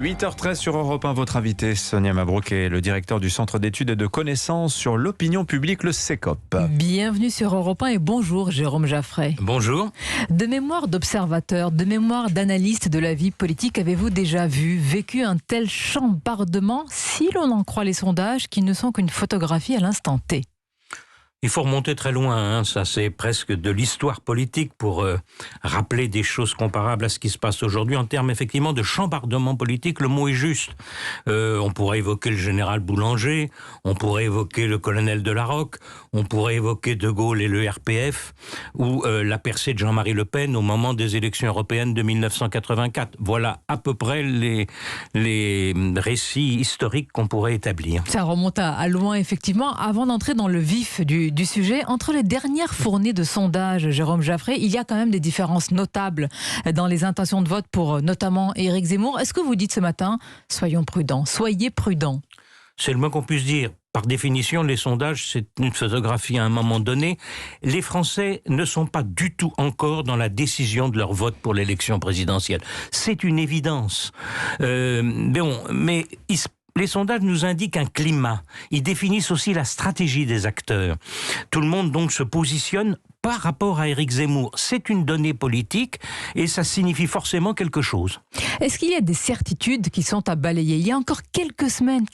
8h13 sur Europe 1, votre invité Sonia Mabrouk est le directeur du Centre d'études et de connaissances sur l'opinion publique, le CECOP. Bienvenue sur Europe 1 et bonjour Jérôme Jaffray. Bonjour. De mémoire d'observateur, de mémoire d'analyste de la vie politique, avez-vous déjà vécu un tel chambardement, si l'on en croit les sondages, qui ne sont qu'une photographie à l'instant T? Il faut remonter très loin, ça c'est presque de l'histoire politique pour rappeler des choses comparables à ce qui se passe aujourd'hui en termes effectivement de chambardement politique. Le mot est juste. On pourrait évoquer le général Boulanger, on pourrait évoquer le colonel Delarocque, on pourrait évoquer De Gaulle et le RPF, ou la percée de Jean-Marie Le Pen au moment des élections européennes de 1984. Voilà à peu près les récits historiques qu'on pourrait établir. Ça remonte à loin effectivement. Avant d'entrer dans le vif du sujet, entre les dernières fournies de sondages, Jérôme Jaffray, il y a quand même des différences notables dans les intentions de vote pour notamment Éric Zemmour. Est-ce que vous dites ce matin, soyons prudents, soyez prudents? C'est le moins qu'on puisse dire. Par définition, les sondages, c'est une photographie à un moment donné. Les Français ne sont pas du tout encore dans la décision de leur vote pour l'élection présidentielle. C'est une évidence. Les sondages nous indiquent un climat. Ils définissent aussi la stratégie des acteurs. Tout le monde donc se positionne par rapport à Éric Zemmour. C'est une donnée politique et ça signifie forcément quelque chose. Est-ce qu'il y a des certitudes qui sont à balayer? Il y a encore quelques semaines,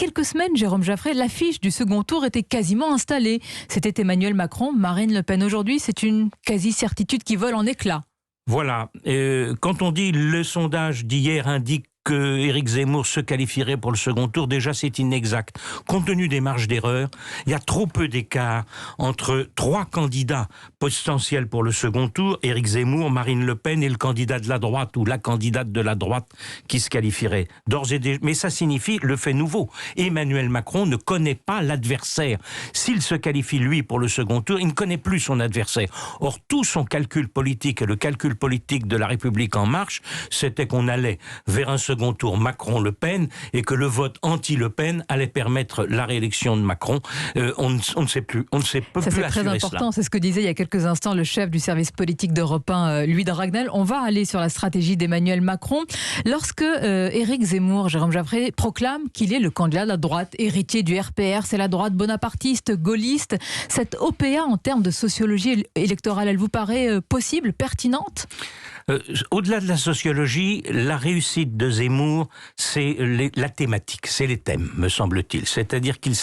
Jérôme Jaffray, l'affiche du second tour était quasiment installée. C'était Emmanuel Macron, Marine Le Pen. Aujourd'hui, c'est une quasi-certitude qui vole en éclats. Voilà. Quand on dit le sondage d'hier indique que Éric Zemmour se qualifierait pour le second tour, déjà c'est inexact. Compte tenu des marges d'erreur, il y a trop peu d'écart entre trois candidats potentiels pour le second tour, Éric Zemmour, Marine Le Pen et le candidat de la droite ou la candidate de la droite qui se qualifierait. D'ores et déjà, mais ça signifie le fait nouveau. Emmanuel Macron ne connaît pas l'adversaire. S'il se qualifie lui pour le second tour, il ne connaît plus son adversaire. Or tout son calcul politique et le calcul politique de La République En Marche, c'était qu'on allait vers un second tour Macron-Le Pen et que le vote anti-Le Pen allait permettre la réélection de Macron. On ne sait plus, on ne sait peut plus assurer cela. C'est très important, c'est ce que disait il y a quelques instants le chef du service politique d'Europe 1, Louis de Ragnel. On va aller sur la stratégie d'Emmanuel Macron. Lorsque Éric Zemmour, Jérôme Jaffray, proclame qu'il est le candidat de la droite, héritier du RPR, c'est la droite bonapartiste, gaulliste, cette OPA en termes de sociologie électorale, elle vous paraît possible, pertinente ? Au-delà de la sociologie, la réussite de Zemmour, c'est la thématique, c'est les thèmes, me semble-t-il. C'est-à-dire qu'il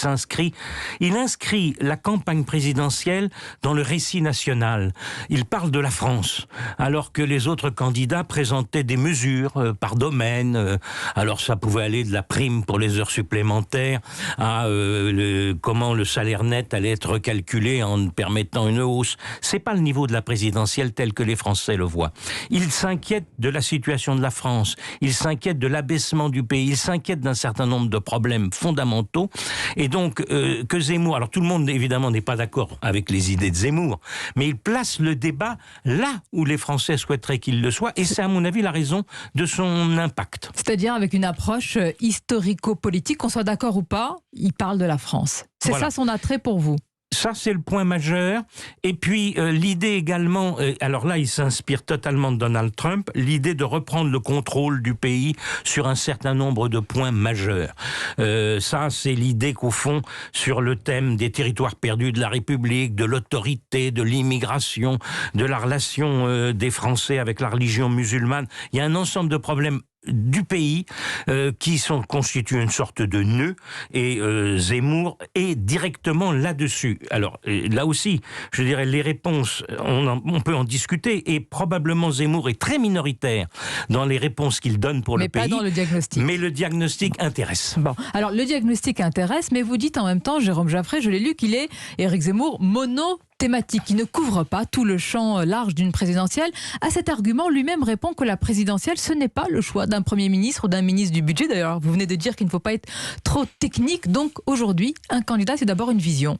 inscrit la campagne présidentielle dans le récit national. Il parle de la France, alors que les autres candidats présentaient des mesures par domaine. Alors ça pouvait aller de la prime pour les heures supplémentaires à comment le salaire net allait être calculé en permettant une hausse. C'est pas le niveau de la présidentielle tel que les Français le voient. Il s'inquiète de la situation de la France, il s'inquiète de l'abaissement du pays, il s'inquiète d'un certain nombre de problèmes fondamentaux. Et donc, que Zemmour... Alors tout le monde, évidemment, n'est pas d'accord avec les idées de Zemmour, mais il place le débat là où les Français souhaiteraient qu'il le soit, et c'est à mon avis la raison de son impact. C'est-à-dire avec une approche historico-politique, qu'on soit d'accord ou pas, il parle de la France. C'est voilà. Ça son attrait pour vous? Ça, c'est le point majeur. Et puis, l'idée également, alors là, il s'inspire totalement de Donald Trump, l'idée de reprendre le contrôle du pays sur un certain nombre de points majeurs. Ça, c'est l'idée qu'au fond, sur le thème des territoires perdus de la République, de l'autorité, de l'immigration, de la relation des Français avec la religion musulmane, il y a un ensemble de problèmes du pays qui constituent une sorte de nœud, et Zemmour est directement là-dessus. Alors là aussi, je dirais, les réponses, on peut en discuter, et probablement Zemmour est très minoritaire dans les réponses qu'il donne pour le pays. Mais pas dans le diagnostic. Mais le diagnostic intéresse. Bon, alors le diagnostic intéresse, mais vous dites en même temps, Jérôme Jaffray, je l'ai lu, qu'il est, Éric Zemmour, thématique qui ne couvre pas tout le champ large d'une présidentielle. À cet argument, lui-même répond que la présidentielle, ce n'est pas le choix d'un Premier ministre ou d'un ministre du budget. D'ailleurs, vous venez de dire qu'il ne faut pas être trop technique. Donc aujourd'hui, un candidat, c'est d'abord une vision.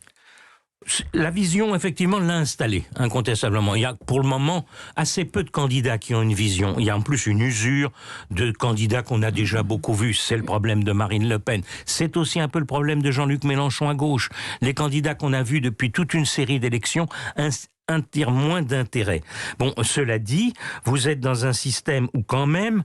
La vision, effectivement, l'a installée, incontestablement. Il y a, pour le moment, assez peu de candidats qui ont une vision. Il y a en plus une usure de candidats qu'on a déjà beaucoup vus. C'est le problème de Marine Le Pen. C'est aussi un peu le problème de Jean-Luc Mélenchon à gauche. Les candidats qu'on a vus depuis toute une série d'élections un tiers moins d'intérêt. Bon, cela dit, vous êtes dans un système où quand même,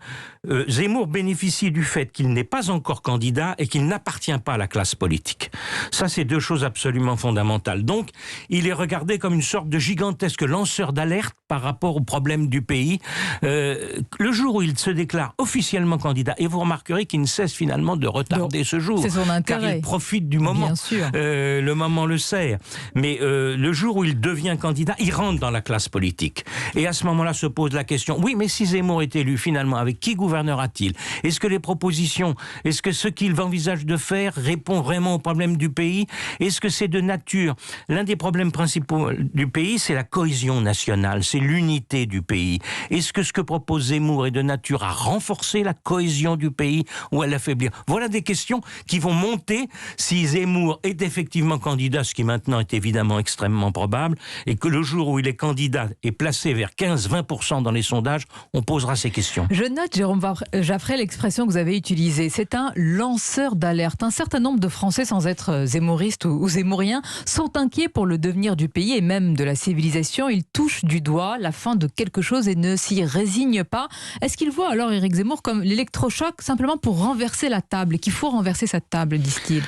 Zemmour bénéficie du fait qu'il n'est pas encore candidat et qu'il n'appartient pas à la classe politique. Ça, c'est deux choses absolument fondamentales. Donc, il est regardé comme une sorte de gigantesque lanceur d'alerte par rapport aux problèmes du pays. Le jour où il se déclare officiellement candidat, et vous remarquerez qu'il ne cesse finalement de retarder ce jour. C'est son intérêt. Car il profite du moment. Bien sûr. Le moment le sert. Mais le jour où il devient candidat, il rentre dans la classe politique. Et à ce moment-là se pose la question, oui, mais si Zemmour est élu finalement, avec qui gouvernera-t-il? Est-ce que les propositions, est-ce que ce qu'il envisage de faire répond vraiment aux problèmes du pays? Est-ce que c'est de nature? L'un des problèmes principaux du pays, c'est la cohésion nationale, c'est l'unité du pays. Est-ce que ce que propose Zemmour est de nature à renforcer la cohésion du pays ou à l'affaiblir? Voilà des questions qui vont monter si Zemmour est effectivement candidat, ce qui maintenant est évidemment extrêmement probable, et que le jour où il est candidat et placé vers 15-20% dans les sondages, on posera ces questions. Je note, Jérôme Jaffray, l'expression que vous avez utilisée. C'est un lanceur d'alerte. Un certain nombre de Français, sans être zémouristes ou zémouriens, sont inquiets pour le devenir du pays et même de la civilisation. Ils touchent du doigt la fin de quelque chose et ne s'y résignent pas. Est-ce qu'ils voient alors Éric Zemmour comme l'électrochoc simplement pour renverser la table, et qu'il faut renverser cette table, disent-ils?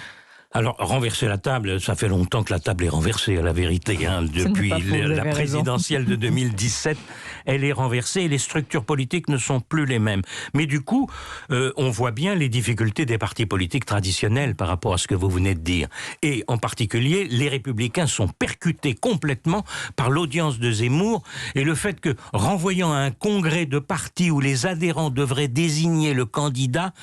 Alors, renverser la table, ça fait longtemps que la table est renversée, à la vérité. Depuis la présidentielle de 2017, elle est renversée et les structures politiques ne sont plus les mêmes. Mais du coup, on voit bien les difficultés des partis politiques traditionnels par rapport à ce que vous venez de dire. Et en particulier, les Républicains sont percutés complètement par l'audience de Zemmour et le fait que, renvoyant à un congrès de partis où les adhérents devraient désigner le candidat,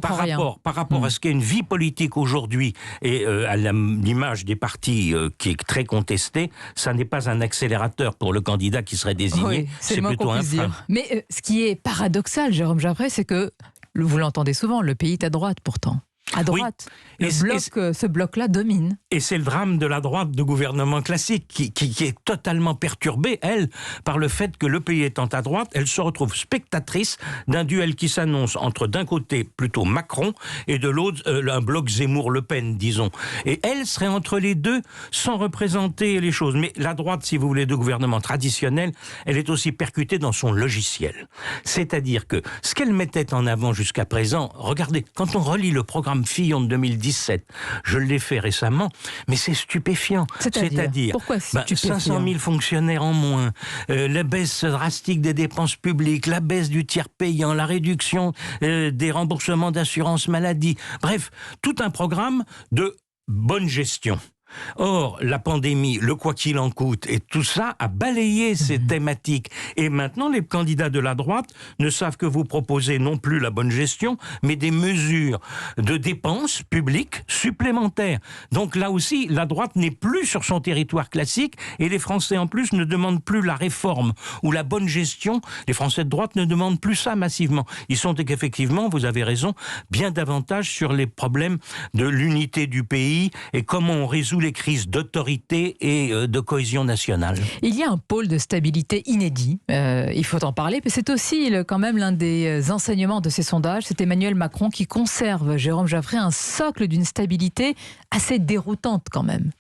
par rapport à ce qu'est une vie politique aujourd'hui, et à l'image des partis qui est très contestée, ça n'est pas un accélérateur pour le candidat qui serait désigné, oui, c'est plutôt un frein. Mais ce qui est paradoxal, Jérôme Jaffray, c'est que, vous l'entendez souvent, le pays est à droite pourtant. À droite, oui. Ce bloc-là domine. Et c'est le drame de la droite de gouvernement classique qui est totalement perturbée, elle, par le fait que le pays étant à droite, elle se retrouve spectatrice d'un duel qui s'annonce entre d'un côté plutôt Macron et de l'autre un bloc Zemmour-Le Pen, disons. Et elle serait entre les deux sans représenter les choses. Mais la droite, si vous voulez, de gouvernement traditionnel, elle est aussi percutée dans son logiciel. C'est-à-dire que ce qu'elle mettait en avant jusqu'à présent, regardez, quand on relit le programme Fillon de 2017, je l'ai fait récemment, mais c'est stupéfiant. C'est-à-dire pourquoi stupéfiant? 500 000 fonctionnaires en moins, la baisse drastique des dépenses publiques, la baisse du tiers payant, la réduction des remboursements d'assurance maladie. Bref, tout un programme de bonne gestion. Or, la pandémie, le quoi qu'il en coûte, et tout ça a balayé ces thématiques. Et maintenant, les candidats de la droite ne savent que vous proposer non plus la bonne gestion, mais des mesures de dépenses publiques supplémentaires. Donc là aussi, la droite n'est plus sur son territoire classique, et les Français en plus ne demandent plus la réforme ou la bonne gestion. Les Français de droite ne demandent plus ça massivement. Ils sont effectivement, vous avez raison, bien davantage sur les problèmes de l'unité du pays et comment on résout les crises d'autorité et de cohésion nationale. Il y a un pôle de stabilité inédit, il faut en parler, mais c'est aussi quand même l'un des enseignements de ces sondages. C'est Emmanuel Macron qui conserve, Jérôme Jaffray, un socle d'une stabilité assez déroutante quand même.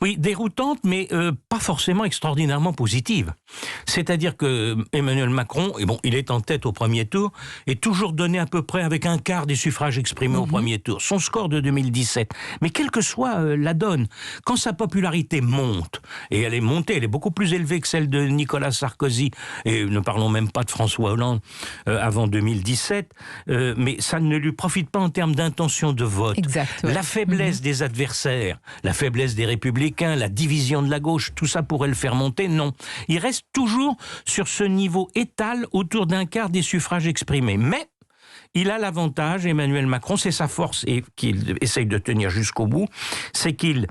Oui, déroutante, mais pas forcément extraordinairement positive. C'est-à-dire que Emmanuel Macron, et bon, il est en tête au premier tour, est toujours donné à peu près avec un quart des suffrages exprimés au premier tour. Son score de 2017. Mais quelle que soit la donne, quand sa popularité monte, et elle est montée, elle est beaucoup plus élevée que celle de Nicolas Sarkozy, et ne parlons même pas de François Hollande avant 2017, mais ça ne lui profite pas en termes d'intention de vote. Exact, ouais. La faiblesse des adversaires, la faiblesse des Républicains, la division de la gauche, tout ça pourrait le faire monter, non. Il reste toujours sur ce niveau étal autour d'un quart des suffrages exprimés. Mais il a l'avantage, Emmanuel Macron, c'est sa force et qu'il essaye de tenir jusqu'au bout, c'est qu'il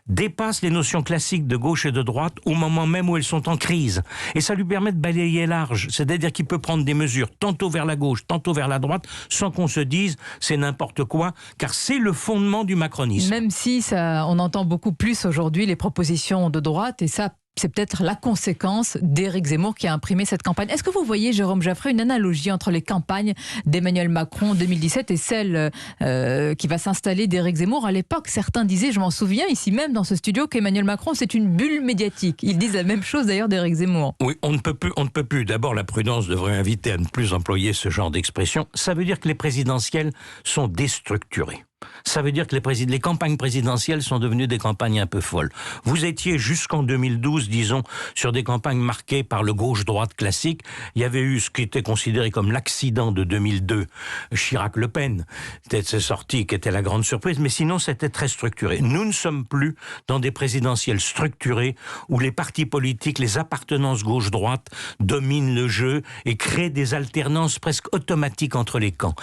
dépasse les notions classiques de gauche et de droite au moment même où elles sont en crise. Et ça lui permet de balayer large, c'est-à-dire qu'il peut prendre des mesures tantôt vers la gauche, tantôt vers la droite, sans qu'on se dise c'est n'importe quoi, car c'est le fondement du macronisme. Même si on entend beaucoup plus aujourd'hui les propositions de droite, et ça c'est peut-être la conséquence d'Éric Zemmour qui a imprimé cette campagne. Est-ce que vous voyez, Jérôme Jaffray, une analogie entre les campagnes d'Emmanuel Macron en 2017 et celle qui va s'installer d'Éric Zemmour? À l'époque, certains disaient, je m'en souviens ici même dans ce studio, qu'Emmanuel Macron c'est une bulle médiatique. Ils disent la même chose d'ailleurs d'Éric Zemmour. Oui, on ne peut plus. D'abord, la prudence devrait inviter à ne plus employer ce genre d'expression. Ça veut dire que les présidentielles sont déstructurées. Ça veut dire que les campagnes présidentielles sont devenues des campagnes un peu folles. Vous étiez jusqu'en 2012, disons, sur des campagnes marquées par le gauche-droite classique. Il y avait eu ce qui était considéré comme l'accident de 2002, Chirac-Le Pen. C'était cette sortie qui était la grande surprise, mais sinon c'était très structuré. Nous ne sommes plus dans des présidentielles structurées où les partis politiques, les appartenances gauche-droite dominent le jeu et créent des alternances presque automatiques entre les camps.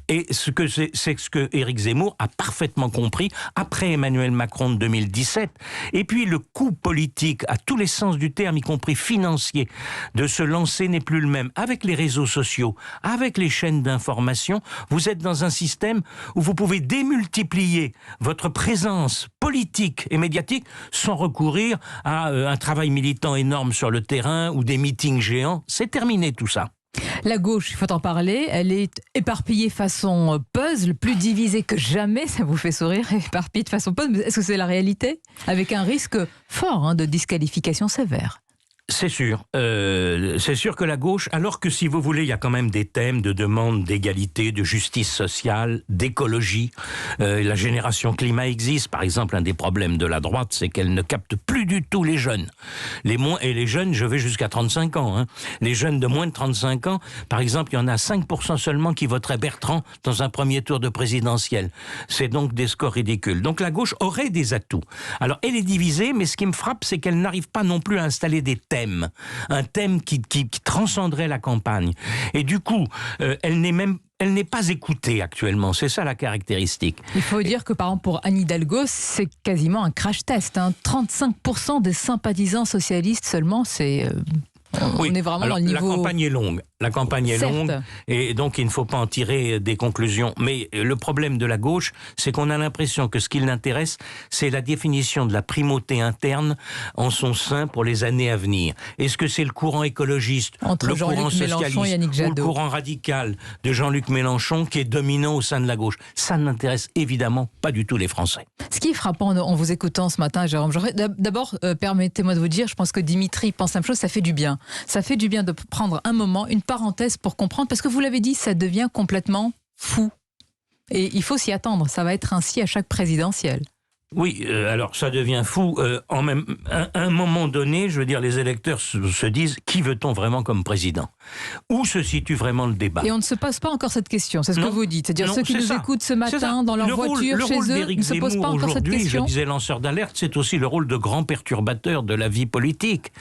Et c'est ce que Éric Zemmour a parfaitement compris après Emmanuel Macron de 2017. Et puis le coût politique, à tous les sens du terme, y compris financier, de se lancer n'est plus le même. Avec les réseaux sociaux, avec les chaînes d'information, vous êtes dans un système où vous pouvez démultiplier votre présence politique et médiatique sans recourir à un travail militant énorme sur le terrain ou des meetings géants. C'est terminé tout ça. La gauche, il faut en parler, elle est éparpillée façon puzzle, plus divisée que jamais, ça vous fait sourire, éparpillée de façon puzzle, mais est-ce que c'est la réalité? Avec un risque fort de disqualification sévère. C'est sûr que la gauche, alors que si vous voulez, il y a quand même des thèmes de demande d'égalité, de justice sociale, d'écologie. La génération climat existe. Par exemple, un des problèmes de la droite, c'est qu'elle ne capte plus du tout les jeunes. Et les jeunes, je vais jusqu'à 35 ans. Les jeunes de moins de 35 ans, par exemple, il y en a 5% seulement qui voteraient Bertrand dans un premier tour de présidentiel. C'est donc des scores ridicules. Donc la gauche aurait des atouts. Alors, elle est divisée, mais ce qui me frappe, c'est qu'elle n'arrive pas non plus à installer des thèmes. Un thème qui transcenderait la campagne. Et du coup, elle n'est pas écoutée actuellement. C'est ça la caractéristique. Il faut dire que par exemple pour Anne Hidalgo, c'est quasiment un crash test. 35% des sympathisants socialistes seulement, c'est... On est vraiment dans le niveau... La campagne est longue et donc il ne faut pas en tirer des conclusions. Mais le problème de la gauche, c'est qu'on a l'impression que ce qui l'intéresse, c'est la définition de la primauté interne en son sein pour les années à venir. Est-ce que c'est le courant écologiste, le courant socialiste ou le courant radical de Jean-Luc Mélenchon qui est dominant au sein de la gauche? Ça n'intéresse évidemment pas du tout les Français. Ce qui est frappant en vous écoutant ce matin, Jérôme, d'abord, permettez-moi de vous dire, je pense que Dimitri pense la même chose, ça fait du bien. Ça fait du bien de prendre un moment, une parenthèse pour comprendre, parce que vous l'avez dit, ça devient complètement fou. Et il faut s'y attendre, ça va être ainsi à chaque présidentielle. Oui, alors ça devient fou. À un moment donné, je veux dire, les électeurs se disent, qui veut-on vraiment comme président? Où se situe vraiment le débat? Et on ne se pose pas encore cette question, c'est ce que vous dites. C'est-à-dire ceux qui nous écoutent ce matin dans leur voiture, chez eux, ne se posent pas encore cette question. Je disais lanceur d'alerte, c'est aussi le rôle de grand perturbateur de la vie politique.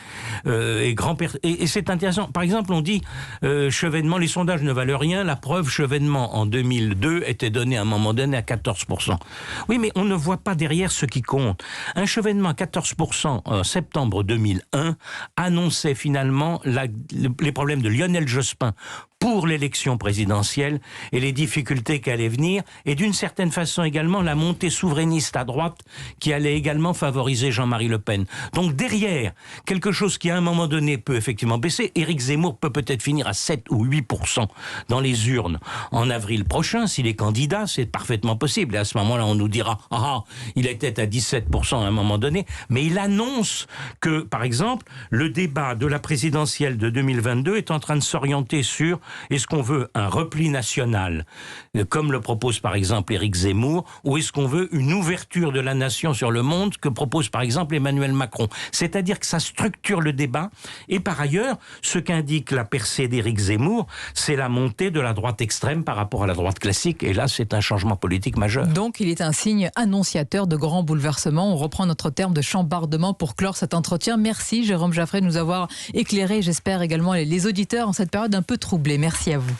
Et c'est intéressant. Par exemple, on dit, Chevènement, les sondages ne valent rien. La preuve, Chevènement, en 2002, était donné à un moment donné à 14%. Oui, mais on ne voit pas derrière ce qui compte. Un Chevènement à 14% en septembre 2001 annonçait finalement les problèmes de Lionel Jospin pour l'élection présidentielle et les difficultés qui allaient venir, et d'une certaine façon également la montée souverainiste à droite qui allait également favoriser Jean-Marie Le Pen. Donc derrière, quelque chose qui à un moment donné peut effectivement baisser, Éric Zemmour peut peut-être finir à 7 ou 8% dans les urnes en avril prochain, s'il est candidat, c'est parfaitement possible. Et à ce moment-là, on nous dira, il était à 17% à un moment donné, mais il annonce que, par exemple, le débat de la présidentielle de 2022 est en train de s'orienter sur est-ce qu'on veut un repli national, comme le propose par exemple Éric Zemmour, ou est-ce qu'on veut une ouverture de la nation sur le monde, que propose par exemple Emmanuel Macron? C'est-à-dire que ça structure le débat, et par ailleurs, ce qu'indique la percée d'Éric Zemmour, c'est la montée de la droite extrême par rapport à la droite classique, et là c'est un changement politique majeur. Donc il est un signe annonciateur de grands bouleversements. On reprend notre terme de chambardement pour clore cet entretien. Merci Jérôme Jaffray de nous avoir éclairé, j'espère également les auditeurs en cette période un peu troublée. Merci à vous.